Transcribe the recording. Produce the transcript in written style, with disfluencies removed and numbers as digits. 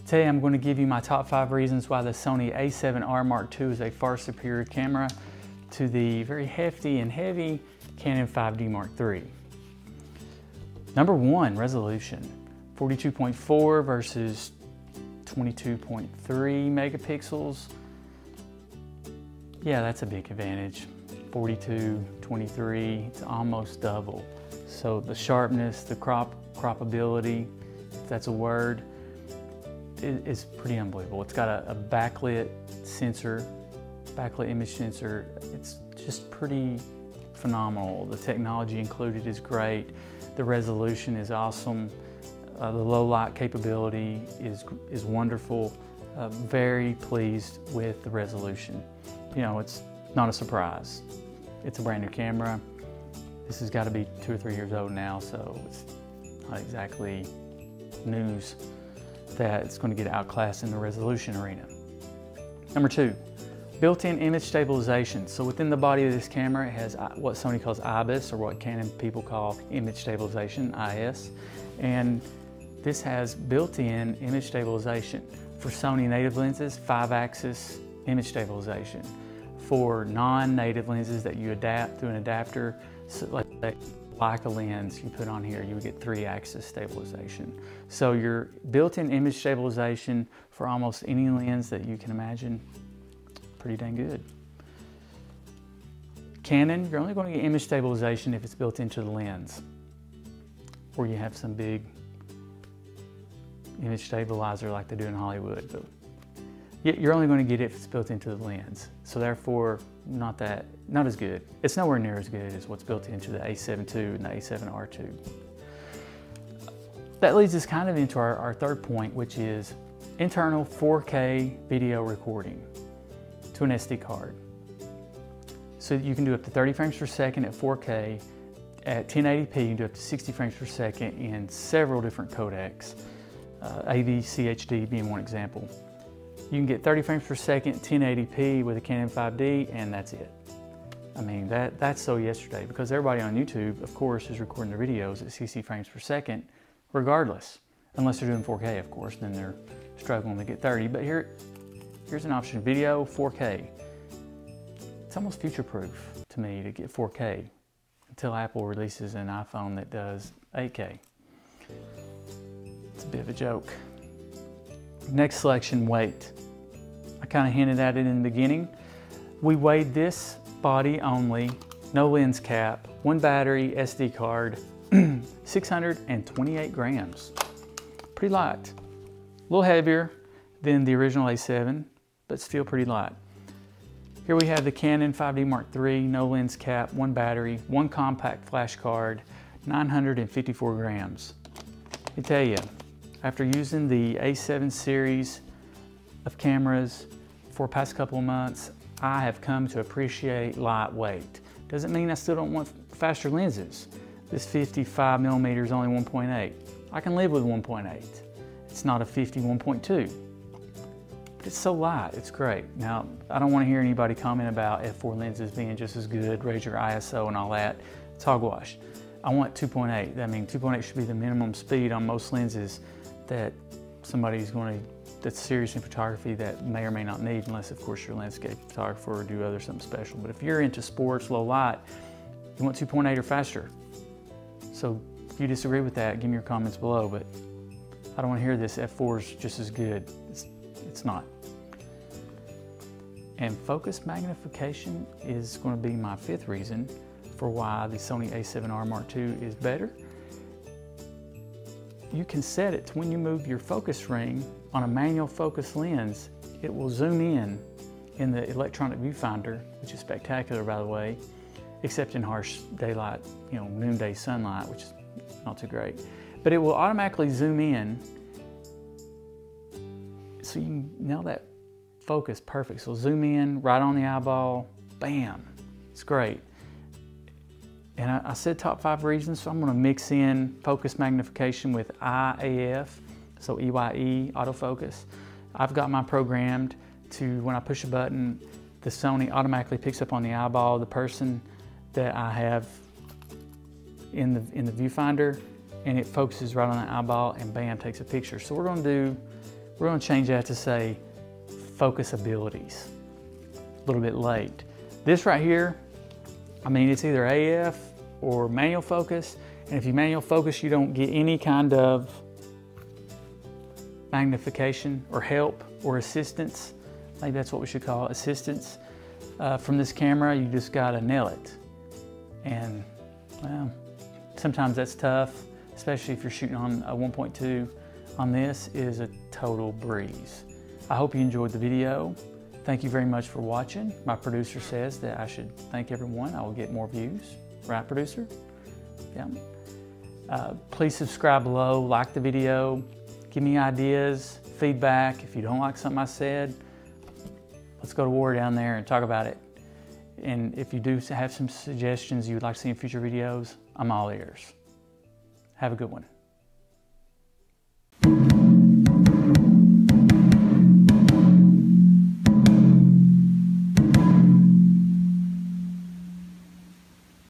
Today I'm going to give you my top 5 reasons why the Sony a7R Mark II is a far superior camera to the very hefty and heavy Canon 5D Mark III. Number 1, resolution. 42.4 versus 22.3 megapixels. Yeah, that's a big advantage. 42, 23, it's almost double. So the sharpness, the croppability, if that's a word, is pretty unbelievable. It's got a backlit sensor, backlit image sensor. It's just pretty phenomenal. The technology included is great. The resolution is awesome. The low light capability is wonderful. Very pleased with the resolution. You know, it's not a surprise. It's a brand new camera. This has got to be 2 or 3 years old now, so it's not exactly news that it's going to get outclassed in the resolution arena. Number 2, built-in image stabilization. So within the body of this camera, it has what Sony calls IBIS, or what Canon people call image stabilization, IS. And this has built-in image stabilization. For Sony native lenses, 5-axis image stabilization. For non-native lenses that you adapt through an adapter, so like a lens you put on here, you would get 3-axis stabilization. So your built-in image stabilization for almost any lens that you can imagine, pretty dang good. Canon, you're only going to get image stabilization if it's built into the lens, or you have some big image stabilizer like they do in Hollywood. But you're only going to get it if it's built into the lens. So therefore, not as good. It's nowhere near as good as what's built into the a7 II and the a7R II. That leads us kind of into our third point, which is internal 4K video recording to an SD card. So you can do up to 30 frames per second at 4K. At 1080p, you can do up to 60 frames per second in several different codecs, AV-CHD being one example. You can get 30 frames per second, 1080p with a Canon 5D, and that's it. I mean, that's so yesterday, because everybody on YouTube, of course, is recording their videos at 60 frames per second, regardless. Unless they're doing 4K, of course, then they're struggling to get 30. But here's an option, video 4K. It's almost future-proof to me to get 4K until Apple releases an iPhone that does 8K. It's a bit of a joke. Next selection, weight. I kind of hinted at it in the beginning. We weighed this body only, no lens cap, 1 battery, SD card, 628 grams. Pretty light. A little heavier than the original A7, but still pretty light. Here we have the Canon 5D Mark III, no lens cap, 1 battery, 1 compact flash card, 954 grams. Let me tell you, after using the A7 series of cameras for the past couple of months, I have come to appreciate lightweight. Doesn't mean I still don't want faster lenses. This 55mm is only 1.8. I can live with 1.8. It's not a 50 1.2. But it's so light, it's great. Now, I don't want to hear anybody comment about f4 lenses being just as good, raise your ISO and all that. It's hogwash. I want 2.8. I mean, 2.8 should be the minimum speed on most lenses that somebody's that's serious in photography that may or may not need, unless of course you're a landscape photographer or do something special. But if you're into sports, low light, you want 2.8 or faster. So if you disagree with that, give me your comments below, but I don't want to hear this f4 is just as good. It's not. And focus magnification is going to be my 5th reason for why the Sony a7R Mark II is better. You can set it to when you move your focus ring on a manual focus lens, it will zoom in the electronic viewfinder, which is spectacular, by the way, except in harsh daylight, you know, noonday sunlight, which is not too great. But it will automatically zoom in, so you can nail that focus perfect. So zoom in right on the eyeball, bam, it's great. And I said top 5 reasons, so I'm going to mix in focus magnification with IAF, so EYE, autofocus. I've got mine programmed to, when I push a button, the Sony automatically picks up on the eyeball of the person that I have in the viewfinder, and it focuses right on the eyeball and bam, takes a picture. So we're going to do We're going to change that to say focus abilities. A little bit late. This right here, I mean, it's either AF or manual focus. And if you manual focus, you don't get any kind of magnification or help or assistance. I think that's what we should call it, assistance. From this camera, you just gotta nail it. And well, sometimes that's tough, especially if you're shooting on a 1.2. On this, it is a total breeze. I hope you enjoyed the video. Thank you very much for watching. My producer says that I should thank everyone. I will get more views. Right, producer? Yeah. Please subscribe below, like the video, give me ideas, feedback. If you don't like something I said, let's go to war down there and talk about it. And if you do have some suggestions you would like to see in future videos, I'm all ears. Have a good one.